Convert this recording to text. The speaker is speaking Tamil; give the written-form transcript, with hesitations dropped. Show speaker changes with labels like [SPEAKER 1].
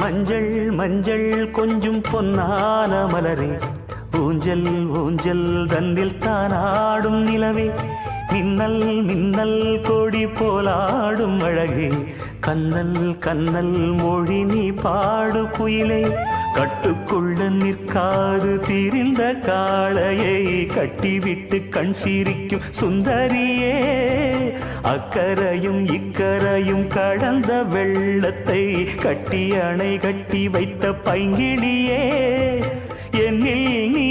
[SPEAKER 1] மஞ்சள் மஞ்சள் கொஞ்சம் பொன்னான மலரே, ஊஞ்சல் ஊஞ்சல் தன்னில் தானாடும் நிலவே, மின்னல் மின்னல் கொடி போலாடும் அழகே, கண்ணல் கண்ணல் மொழி நீ பாடு குயிலே, கட்டுக்குள்ள நிற்காது தீரிந்த காளையை கட்டிவிட்டு கண் சிரிக்கும் சுந்தரியே, அக்கரையும் இக்கரையும் கடந்த வெள்ளத்தை கட்டி அணை கட்டி வைத்த பைங்கிளியே, என்னில் நீ